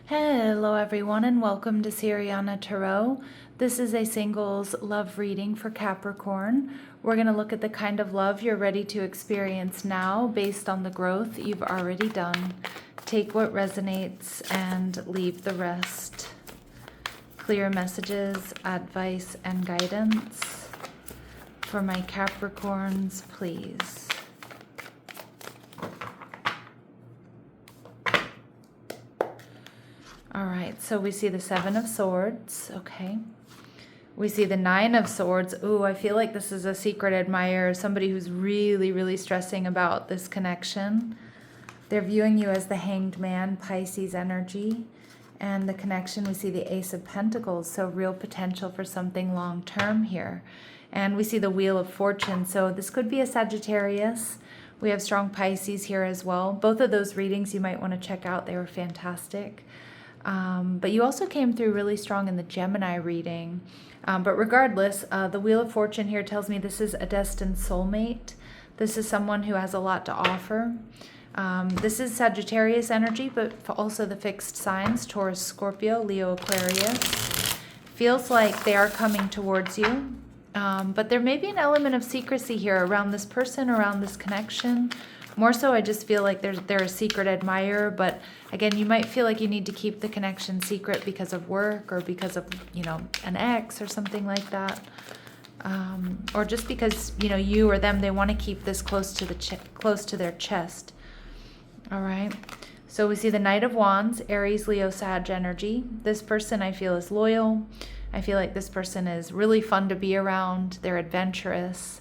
Hello everyone and welcome to Siriana Tarot. This is a singles love reading for Capricorn. We're going to look at the kind of love you're ready to experience now based on the growth you've already done. Take what resonates and leave the rest. Clear messages, advice, and guidance for my Capricorns, please. All right, so we see the Seven of Swords, okay. We see the Nine of Swords. Ooh, I feel like this is a secret admirer, somebody who's really, really stressing about this connection. They're viewing you as the Hanged Man, Pisces energy. And the connection, we see the Ace of Pentacles, so real potential for something long-term here. And we see the Wheel of Fortune, so this could be a Sagittarius. We have strong Pisces here as well. Both of those readings you might want to check out. They were fantastic. But you also came through really strong in the Gemini reading. But regardless, the Wheel of Fortune here tells me this is a destined soulmate. This is someone who has a lot to offer. This is Sagittarius energy, but also the fixed signs, Taurus, Scorpio, Leo, Aquarius. Feels like they are coming towards you. But there may be an element of secrecy here around this person, around this connection. More so, I just feel like they're a secret admirer, but again, you might feel like you need to keep the connection secret because of work or because of, an ex or something like that. Or just because, you or them, they want to keep this close to their chest. All right. So we see the Knight of Wands, Aries, Leo, Sag energy. This person I feel is loyal. I feel like this person is really fun to be around. They're adventurous.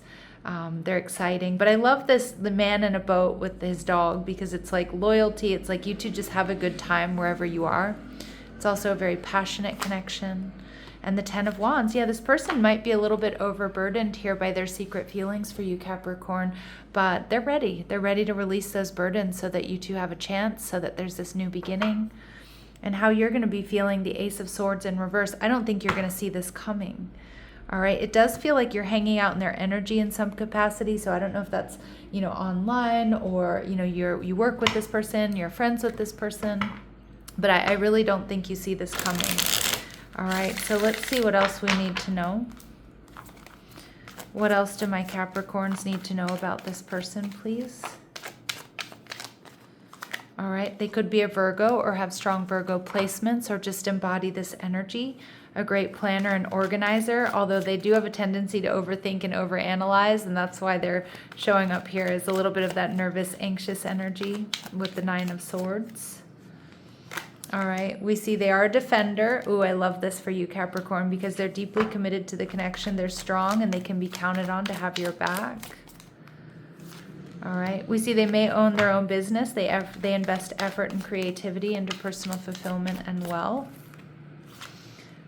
They're exciting. But I love the man in a boat with his dog, because it's like loyalty. It's like you two just have a good time wherever you are. It's also a very passionate connection. And the Ten of Wands. Yeah, this person might be a little bit overburdened here by their secret feelings for you, Capricorn. But they're ready. They're ready to release those burdens so that you two have a chance, so that there's this new beginning. And how you're going to be feeling the Ace of Swords in reverse, I don't think you're going to see this coming. All right, it does feel like you're hanging out in their energy in some capacity. So I don't know if that's, online or, you work with this person, you're friends with this person. But I really don't think you see this coming. All right, so let's see what else we need to know. What else do my Capricorns need to know about this person, please? All right, they could be a Virgo or have strong Virgo placements or just embody this energy. A great planner and organizer, although they do have a tendency to overthink and overanalyze, and that's why they're showing up here as a little bit of that nervous, anxious energy with the Nine of Swords. All right, we see they are a defender. Ooh, I love this for you, Capricorn, because they're deeply committed to the connection. They're strong and they can be counted on to have your back. All right, we see they may own their own business. They invest effort and creativity into personal fulfillment and wealth.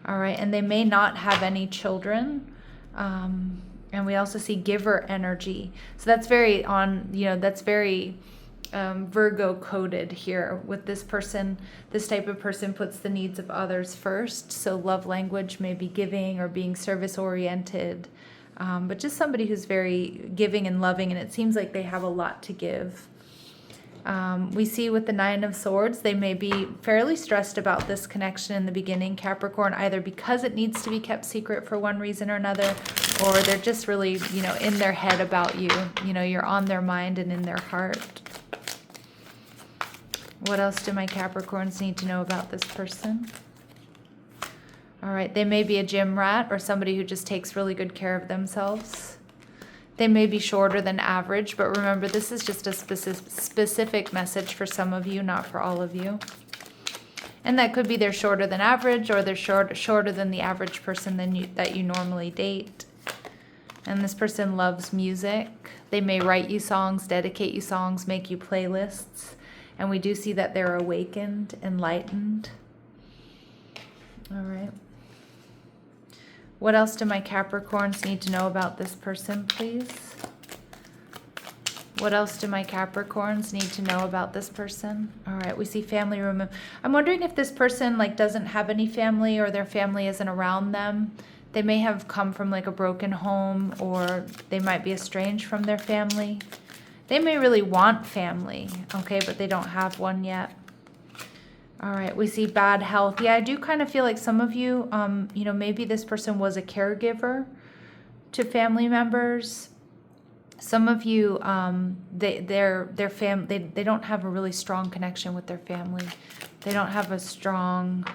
All right, and they may not have any children. And we also see giver energy. So that's very Virgo coded here with this person. This type of person puts the needs of others first. So love language may be giving or being service oriented. But just somebody who's very giving and loving, and it seems like they have a lot to give. We see with the Nine of Swords, they may be fairly stressed about this connection in the beginning, Capricorn, either because it needs to be kept secret for one reason or another, or they're just really, in their head about you. You're on their mind and in their heart. What else do my Capricorns need to know about this person? All right, they may be a gym rat or somebody who just takes really good care of themselves. They may be shorter than average, but remember, this is just a specific message for some of you, not for all of you. And that could be they're shorter than average, or they're shorter than the average person that you normally date. And this person loves music. They may write you songs, dedicate you songs, make you playlists. And we do see that they're awakened, enlightened. All right. What else do my Capricorns need to know about this person, please? What else do my Capricorns need to know about this person? All right, we see family room. I'm wondering if this person doesn't have any family, or their family isn't around them. They may have come from a broken home, or they might be estranged from their family. They may really want family, okay, but they don't have one yet. All right, we see bad health. Yeah, I do kind of feel like some of you, you know, maybe this person was a caregiver to family members. Some of you, their family, they don't have a really strong connection with their family. They don't have a strong,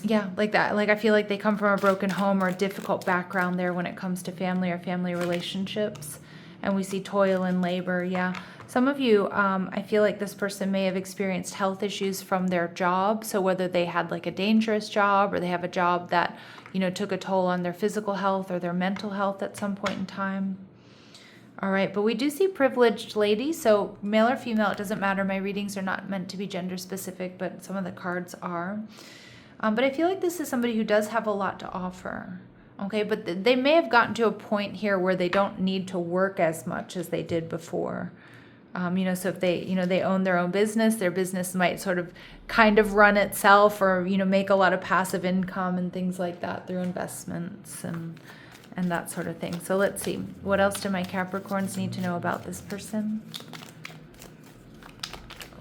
yeah, like that. Like I feel like they come from a broken home or a difficult background there when it comes to family or family relationships. And we see toil and labor. Yeah. Some of you, I feel like this person may have experienced health issues from their job. So whether they had like a dangerous job or they have a job that, you know, took a toll on their physical health or their mental health at some point in time. All right, but we do see privileged ladies, so male or female, it doesn't matter. My readings are not meant to be gender specific, but some of the cards are. But I feel like this is somebody who does have a lot to offer. Okay, but they may have gotten to a point here where they don't need to work as much as they did before. You know, so if they, you know, they own their own business, their business might sort of kind of run itself or, you know, make a lot of passive income and things like that through investments and that sort of thing. So let's see. What else do my Capricorns need to know about this person?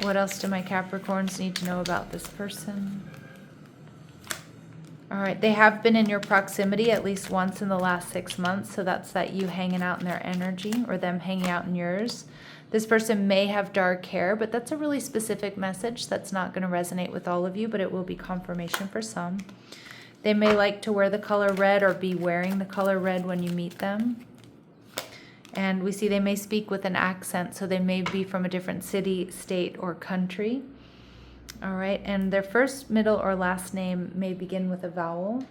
What else do my Capricorns need to know about this person? All right, they have been in your proximity at least once in the last 6 months. So that's that you hanging out in their energy or them hanging out in yours. This person may have dark hair, but that's a really specific message that's not going to resonate with all of you, but it will be confirmation for some. They may like to wear the color red or be wearing the color red when you meet them. And we see they may speak with an accent, so they may be from a different city, state, or country. All right, and their first, middle, or last name may begin with a vowel.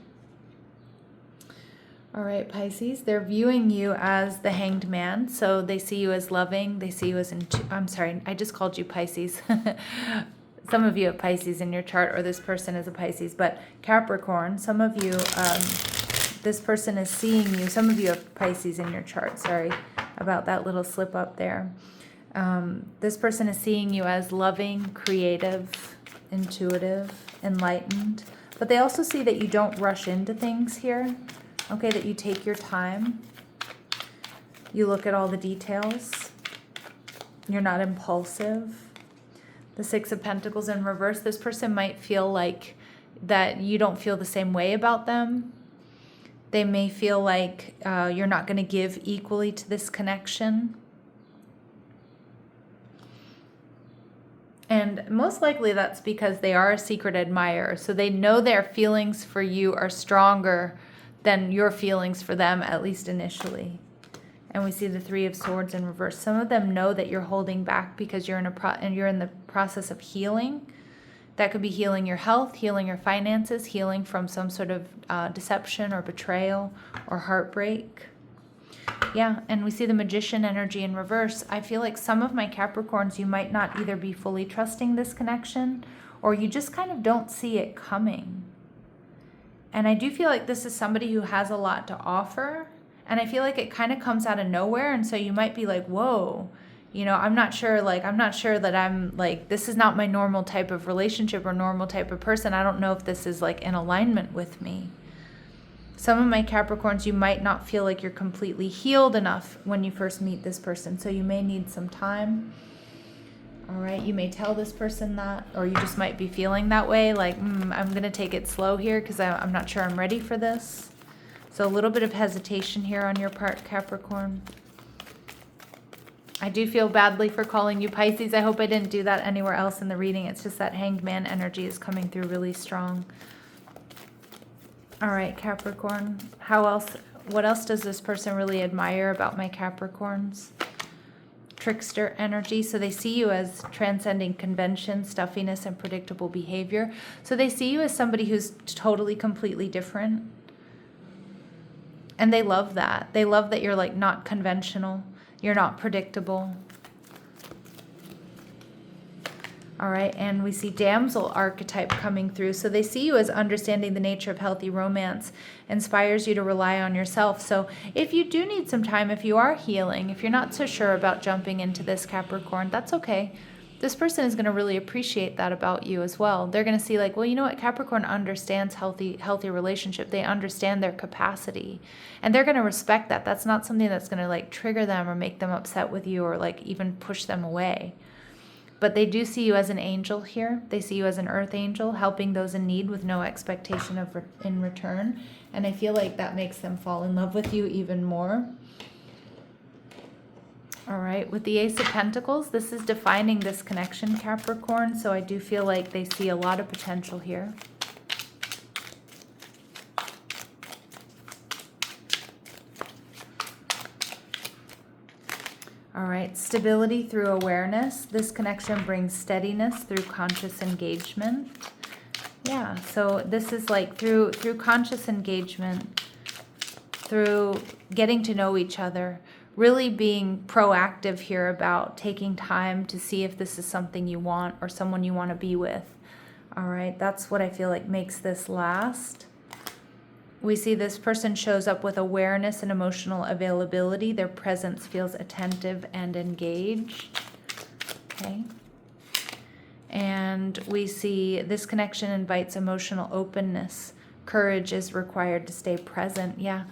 All right, Pisces, they're viewing you as the Hanged Man, so they see you as loving. They see you as, I'm sorry, I just called you Pisces. Some of you have Pisces in your chart, or this person is a Pisces, but Capricorn, some of you, this person is seeing you. Some of you have Pisces in your chart, sorry about that little slip up there. This person is seeing you as loving, creative, intuitive, enlightened, but they also see that you don't rush into things here. Okay, that you take your time. You look at all the details. You're not impulsive. The Six of Pentacles in reverse. This person might feel like that you don't feel the same way about them. They may feel like you're not going to give equally to this connection. And most likely that's because they are a secret admirer. So they know their feelings for you are stronger than your feelings for them, at least initially. And we see the Three of Swords in reverse. Some of them know that you're holding back because you're in the process of healing. That could be healing your health, healing your finances, healing from some sort of deception or betrayal or heartbreak. Yeah, and we see the Magician energy in reverse. I feel like some of my Capricorns, you might not either be fully trusting this connection or you just kind of don't see it coming. And I do feel like this is somebody who has a lot to offer. And I feel like it kind of comes out of nowhere. And so you might be like, whoa, you know, I'm not sure that I'm like, this is not my normal type of relationship or normal type of person. I don't know if this is like in alignment with me. Some of my Capricorns, you might not feel like you're completely healed enough when you first meet this person. So you may need some time. All right, you may tell this person that, or you just might be feeling that way, like, I'm going to take it slow here because I'm not sure I'm ready for this. So a little bit of hesitation here on your part, Capricorn. I do feel badly for calling you Pisces. I hope I didn't do that anywhere else in the reading. It's just that Hanged Man energy is coming through really strong. All right, Capricorn. What else does this person really admire about my Capricorns? Trickster energy. So they see you as transcending convention, stuffiness, and predictable behavior. So they see you as somebody who's totally, completely different. And they love that. They love that you're like not conventional. You're not predictable. All right, and we see damsel archetype coming through. So they see you as understanding the nature of healthy romance, inspires you to rely on yourself. So if you do need some time, if you are healing, if you're not so sure about jumping into this, Capricorn, that's okay. This person is going to really appreciate that about you as well. They're going to see like, well, you know what? Capricorn understands healthy relationship. They understand their capacity and they're going to respect that. That's not something that's going to like trigger them or make them upset with you or like even push them away. But they do see you as an angel here. They see you as an earth angel, helping those in need with no expectation of in return. And I feel like that makes them fall in love with you even more. All right, with the Ace of Pentacles, this is defining this connection, Capricorn. So I do feel like they see a lot of potential here. All right, stability through awareness. This connection brings steadiness through conscious engagement. Yeah, so this is like through conscious engagement, through getting to know each other, really being proactive here about taking time to see if this is something you want or someone you want to be with. All right, that's what I feel like makes this last. We see this person shows up with awareness and emotional availability. Their presence feels attentive and engaged. Okay. And we see this connection invites emotional openness. Courage is required to stay present. Yeah.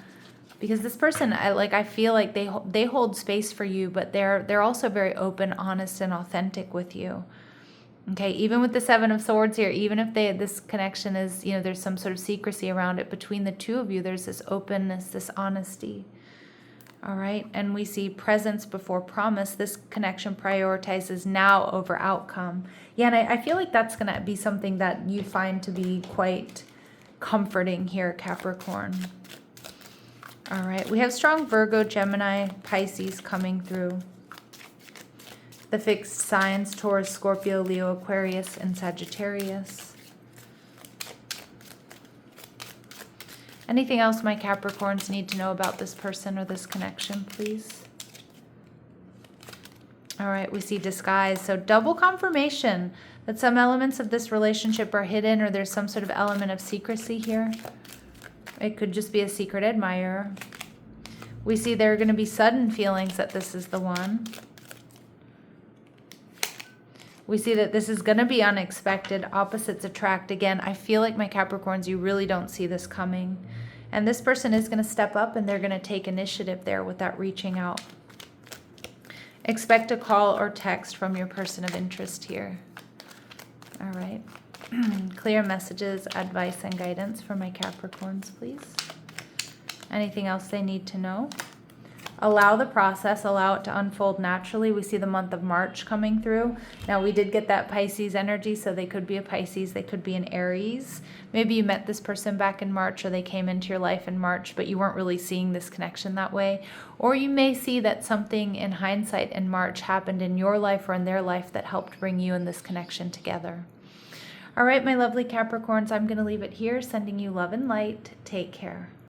Because this person, I feel like they hold space for you, but they're also very open, honest, and authentic with you. Okay, even with the Seven of Swords here, even if this connection is, there's some sort of secrecy around it, between the two of you, there's this openness, this honesty. All right, and we see presence before promise. This connection prioritizes now over outcome. Yeah, and I feel like that's going to be something that you find to be quite comforting here, Capricorn. All right, we have strong Virgo, Gemini, Pisces coming through. The fixed signs, Taurus, Scorpio, Leo, Aquarius, and Sagittarius. Anything else my Capricorns need to know about this person or this connection, please? All right, we see disguise. So double confirmation that some elements of this relationship are hidden, or there's some sort of element of secrecy here. It could just be a secret admirer. We see there are going to be sudden feelings that this is the one. We see that this is going to be unexpected. Opposites attract. Again, I feel like my Capricorns, you really don't see this coming. And this person is going to step up and they're going to take initiative there with that reaching out. Expect a call or text from your person of interest here. All right. Clear messages, advice, and guidance for my Capricorns, please. Anything else they need to know? Allow the process, allow it to unfold naturally. We see the month of March coming through. Now, we did get that Pisces energy, so they could be a Pisces, they could be an Aries. Maybe you met this person back in March, or they came into your life in March, but you weren't really seeing this connection that way. Or you may see that something in hindsight in March happened in your life or in their life that helped bring you and this connection together. All right, my lovely Capricorns, I'm going to leave it here, sending you love and light. Take care.